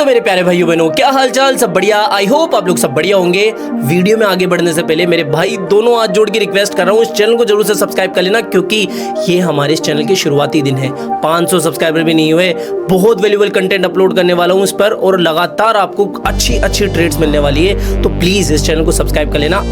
तो मेरे प्यारे भाइयों बहनों, क्या हालचाल? सब बढ़िया। आई होप आप लोग सब बढ़िया होंगे। वीडियो में आगे बढ़ने से पहले मेरे भाई दोनों हाथ जोड़ के रिक्वेस्ट कर रहा हूँ, इस चैनल को जरूर से सब्सक्राइब कर लेना, क्योंकि ये हमारे इस चैनल के शुरुआती दिन है। 500 सब्सक्राइबर भी नहीं हुए। बहुत वैल्यूबल कंटेंट अपलोड करने वाला हूँ इस पर, और लगातार आपको अच्छी अच्छी ट्रेड्स मिलने वाली है। तो प्लीज इस चैनल को सब्सक्राइब कर लेना।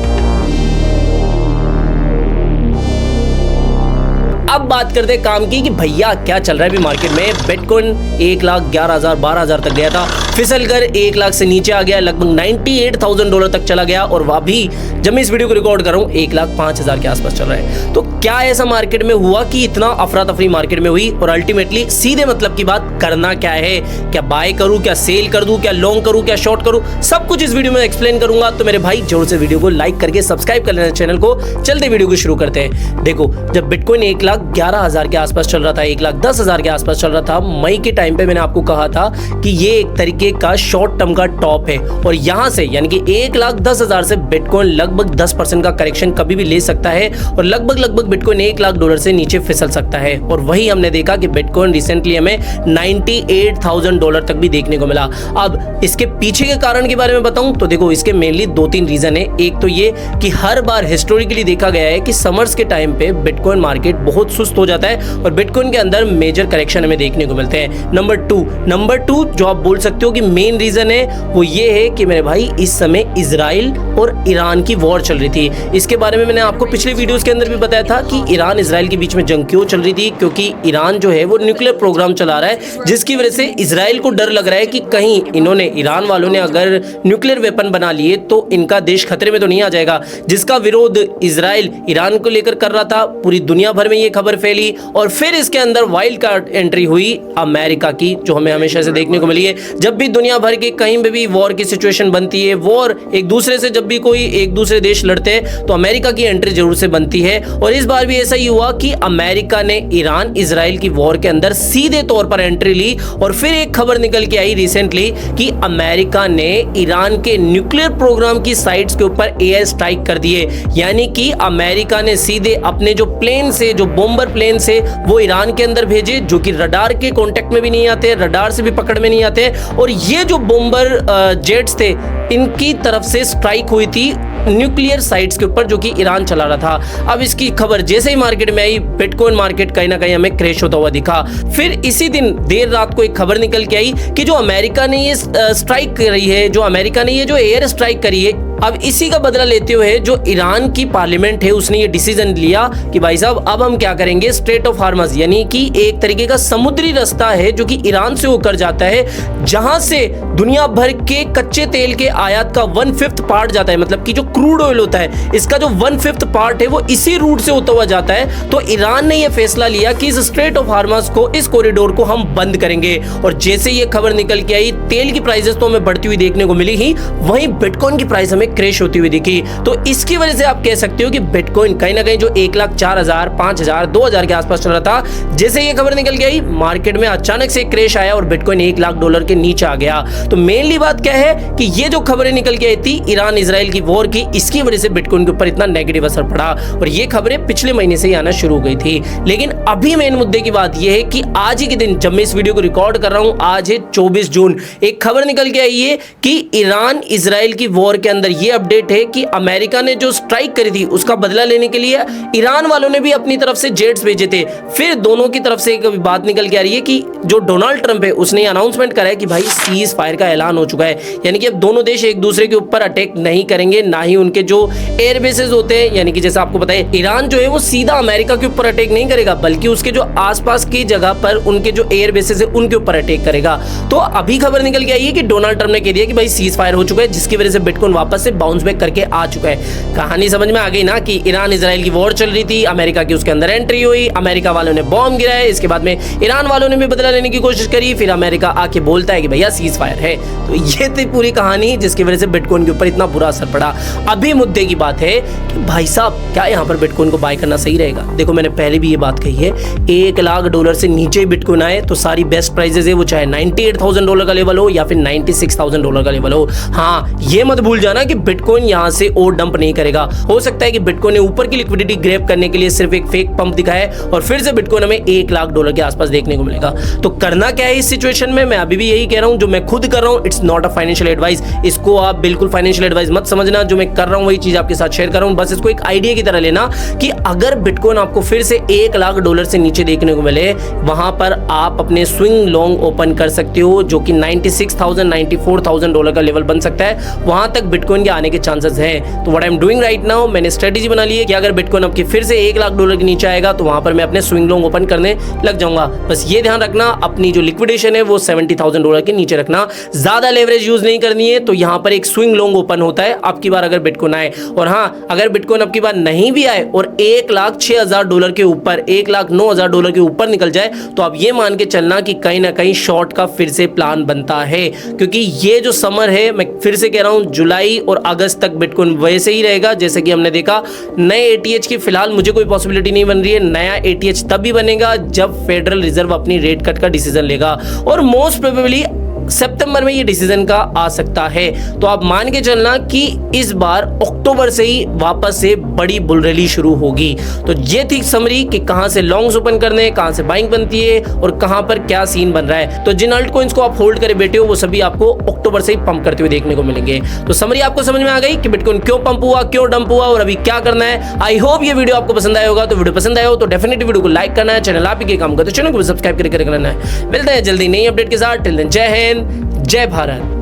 अब बात करते हैं काम की कि भैया क्या चल रहा है अभी मार्केट में। बिटकॉइन 1,11,000 12,000 तक गया था, फिसल कर 1 लाख से नीचे आ गया, लगभग $98,000 तक चला गया, और वह भी जब मैं इस वीडियो को रिकॉर्ड कर रहा हूँ 1,05,000 के आसपास चल रहा है। तो क्या ऐसा मार्केट में हुआ कि इतना अफरा तफरी मार्केट में हुई, और अल्टीमेटली सीधे मतलब की बात करना क्या है? क्या बाय करूं, क्या सेल कर दूं, क्या लॉन्ग करूं, क्या शॉर्ट करूं, सब कुछ इस वीडियो में एक्सप्लेन करूंगा। तो मेरे भाई जरूर से वीडियो को लाइक करके सब्सक्राइब कर लेना चैनल को। चलते वीडियो को शुरू करते हैं। देखो, जब बिटकॉइन 1,11,000 के आसपास चल रहा था, 1,10,000 के आसपास चल रहा था, मई के टाइम पे मैंने आपको कहा था कि ये एक तरीके का शॉर्ट टर्म का टॉप है, और यहां से यानी कि 1,10,000 से बिटकॉइन लगभग 10% का करेक्शन कभी भी ले सकता है, और लगभग बिटकॉइन $1,00,000 से नीचे फिसल सकता है। और वही हमने देखा कि बिटकॉइन रिसेंटली हमें $98,000 तक भी देखने को मिला। अब इसके पीछे के कारण के बारे में बताऊं तो देखो, इसके मेनली 2-3 रीजन है। एक तो ये कि हर बार हिस्टोरिकली देखा गया है कि समर्स के टाइम पे बिटकॉइन मार्केट बहुत सुस्त हो जाता है, और बिटकॉइन के अंदर मेजर करेक्शन हमें देखने को मिलते हैं। नंबर टू जो आप बोल सकते हो कि मेन रीजन है, वो ये है कि मेरे भाई इस समय इजराइल और ईरान की वॉर चल रही थी। इसके बारे में मैंने आपको पिछले वीडियोस के अंदर भी बताया था कि ईरान इजराइल के बीच में जंग क्यों चल रही थी, क्योंकि ईरान जो है वो न्यूक्लियर प्रोग्राम चला रहा है, जिसकी वजह से इजराइल को डर लग रहा है कि कहीं इन्होंने, ईरान वालों ने अगर न्यूक्लियर वेपन बना लिए तो इनका देश खतरे में तो नहीं आ जाएगा, जिसका विरोध इजराइल ईरान को लेकर कर रहा था। पूरी दुनिया भर में ये खबर फैली, और फिर इसके अंदर वाइल्ड कार्ड एंट्री हुई अमेरिका की, जो हमें हमेशा से देखने को मिली है। जब भी दुनिया भर के कहीं पे भी वॉर की सिचुएशन बनती है, वॉर एक दूसरे से जब भी कोई एक दूसरे देश लड़ते हैं, तो अमेरिका की एंट्री जरूर से बनती है। और इस बार भी ऐसा ही हुआ कि अमेरिका ने ईरान इजराइल की वॉर के अंदर सीधे तौर पर एंट्री ली। और फिर एक खबर निकल के आई रिसेंटली कि अमेरिका ने ईरान के न्यूक्लियर प्रोग्राम की साइट्स के ऊपर एयर स्ट्राइक कर दिए, यानी कि अमेरिका ने सीधे अपने जो प्लेन से, जो बॉम्बर प्लेन से, वो ईरान के अंदर भेजे, जो कि रडार के कांटेक्ट में भी नहीं आते, रडार से भी पकड़ में नहीं आते। और ये जो बॉम्बर जेट्स थे, इनकी तरफ से स्ट्राइक हुई थी न्यूक्लियर साइट्स के ऊपर, जो कि ईरान चला रहा था। अब इसकी खबर जैसे ही मार्केट में आई, बिटकॉइन मार्केट कहीं ना कहीं हमें क्रैश होता हुआ दिखा। फिर इसी दिन देर रात को एक खबर निकल के आई कि जो अमेरिका ने ये स्ट्राइक करी है, जो अमेरिका ने ये जो एयर स्ट्राइक करी है, अब इसी का बदला लेते हुए जो ईरान की पार्लियामेंट है, उसने ये डिसीजन लिया कि भाई साहब अब हम क्या करेंगे, स्ट्रेट ऑफ हार्मज, यानी कि एक तरीके का समुद्री रास्ता है जो कि ईरान से होकर जाता है, जहां से दुनिया भर के कच्चे तेल के आयात का 1/5 पार्ट जाता है। मतलब कि जो क्रूड ऑयल होता है, इसका जो 1/5 पार्ट है वो इसी रूट से होता हुआ जाता है। तो ईरान ने यह फैसला लिया कि इस स्ट्रेट ऑफ हार्मज को, इस कॉरिडोर को हम बंद करेंगे। और जैसे ये खबर निकल के आई, तेल की प्राइसेस तो हमें बढ़ती हुई देखने को मिली ही, वहीं बिटकॉइन की प्राइस हमें क्रैश होती हुई दिखी। तो इसकी वजह से आप कह सकते हो कि बिटकॉइन कहीं ना कहीं जो 1,04,000 5,000 2,000 के आसपास चल रहा था, जैसे ये खबर निकल के आई, मार्केट में अचानक से क्रैश आया और बिटकॉइन $1,00,000 के नीचे आ गया। तो मेनली बात क्या है कि ये जो खबरें निकल के आई थी ईरान इजराइल की वॉर की, इसकी वजह से बिटकॉइन के ऊपर इतना नेगेटिव असर पड़ा, और ये खबरें पिछले महीने से ही आना शुरू हो गई थी। लेकिन अभी मेन मुद्दे की बात यह है कि आज ही के दिन, जब मैं इस वीडियो को रिकॉर्ड कर रहा हूं, आज है 24 जून, एक खबर निकल के आई है कि ईरान इजराइल की वॉर के अंदर ये अपडेट है कि अमेरिका ने जो स्ट्राइक करी थी उसका बदला लेने के लिए ईरान वालों ने भी अपनी तरफ से जेट्स भेजे थे। फिर दोनों की तरफ से एक बात निकल के आ रही है कि जो डोनाल्ड ट्रंप है, उसने अनाउंसमेंट करा है कि भाई सीज फायर का ऐलान हो चुका है, यानी कि अब दोनों देश एक दूसरे के ऊपर अटैक नहीं करेंगे, ना ही उनके जो एयर बेसेस होते हैं, यानी कि जैसा आपको पता है, ईरान जो है वो सीधा अमेरिका के ऊपर अटैक नहीं करेगा, बल्कि उसके जो आसपास की जगह पर उनके जो एयर बेसेस है उनके ऊपर अटैक करेगा। तो अभी खबर निकल के आई है कि डोनाल्ड ट्रंप ने कह दिया कि भाई सीज फायर हो चुका है, जिसकी वजह से बिटकॉइन वापस से बाउंस बैक करके आ चुका है। कहानी समझ में आ गई ना कि ईरान इजराइल की वॉर चल रही थी, अमेरिका की उसके अंदर एंट्री हुई, अमेरिका वालों ने बॉम्ब गिराया, इसके बाद में ईरान वालों ने भी बदला लेने की कोशिश करी, फिर अमेरिका आके बोलता है कि भैया सीज फायर है। तो ये थी पूरी कहानी, जिसकी वजह से बिटकॉइन के ऊपर इतना बुरा असर पड़ा। अभी मुद्दे की बात है कि भाई साहब क्या यहाँ पर बिटकॉइन को बाय करना सही रहेगा। देखो मैंने पहले भी ये बात कही है, $1,00,000 से नीचे बिटकॉइन आए तो सारी बेस्ट प्राइजेस है वो चाहे $98,000 का लेवल हो या फिर $96,000 का लेवल हो। हाँ ये मत भूल जाना कि बिटकॉइन यहाँ से और डंप नहीं करेगा। हो सकता है कि बिटकॉइन ने ऊपर की लिक्विडिटी ग्रैब करने के लिए सिर्फ एक फेक पंप दिखाया है और फिर से बिटकॉइन हमें $1,00,000 के आसपास देखने को मिलेगा। तो करना क्या है इस सिचुएशन में, मैं अभी भी यही कह रहा हूं जो मैं खुद कर रहा हूं। It's not a financial advice, इसको आप बिल्कुल फाइनेंशियल एडवाइस मत समझना। जो मैं कर रहा हूं वही चीज आपके साथ शेयर कर रहा हूं, बस इसको एक आइडिया की तरह लेना कि अगर बिटकॉइन आपको फिर से $1,00,000 से नीचे देखने को मिले, वहां पर आप अपने स्विंग लॉन्ग ओपन कर सकते हो जो कि $96,000 $94,000 का लेवल बन सकता है। वहां तक बिटकॉइन के आने के चांसेस हैं। तो what I am doing right now, मैंने स्ट्रेटेजी बना ली है कि अगर बिटकॉइन आपकी फिर से $1,00,000 के नीचे आएगा तो वहां पर मैं अपने स्विंग लॉन्ग ओपन करने लग जाऊंगा। बस ये ध्यान रखना अपनी जो लिक्विडेशन है वो $70,000 के नीचे रखना, ज्यादा लेवरेज यूज नहीं करनी है। तो यहां पर एक स्विंग लॉन्ग ओपन होता है आपकी बार अगर बिटकॉइन आए, और हाँ अगर बिटकॉइन आपकी बार नहीं भी आए और $1,06,000 के ऊपर $1,09,000 के ऊपर निकल जाए तो आप ये मान के चलना कि कहीं ना कहीं शॉर्ट का फिर से प्लान बनता है। क्योंकि ये जो समर है, मैं फिर से कह रहा हूं, जुलाई और अगस्त तक बिटकॉइन वैसे ही रहेगा जैसे कि हमने देखा। नए एटीएच की फिलहाल मुझे कोई पॉसिबिलिटी नहीं बन रही है। नया एटीएच तब भी बनेगा जब फेडरल रिजर्व अपनी रेट कट का डिसीजन लेगा और मोस्ट प्रोबेबली सितंबर में ये डिसीजन का आ सकता है। तो आप मान के चलना कि इस बार अक्टूबर से ही वापस से बड़ी बुल रैली शुरू होगी। तो ये थी समरी कि कहां से लॉन्ग्स ओपन करने, कहां से बाइंग बनती है और कहां पर क्या सीन बन रहा है। तो जिन अल्ट कॉइंस को आप होल्ड करे बैठे हो वो सभी आपको अक्टूबर से ही पंप करते हुए देखने को मिलेंगे। तो समरी आपको समझ में आ गई कि बिटकॉइन क्यों पंप हुआ, क्यों डंप हुआ और अभी क्या करना है। आई होप ये वीडियो आपको पसंद आया होगा। तो वीडियो पसंद आया हो तो डेफिनेटली वीडियो को लाइक करना है, चैनल आप ही के काम करते चैनल को सब्सक्राइब करके रखना है। मिलते हैं जल्दी नई अपडेट के साथ। टिल देन जय हिंद, जय भारत।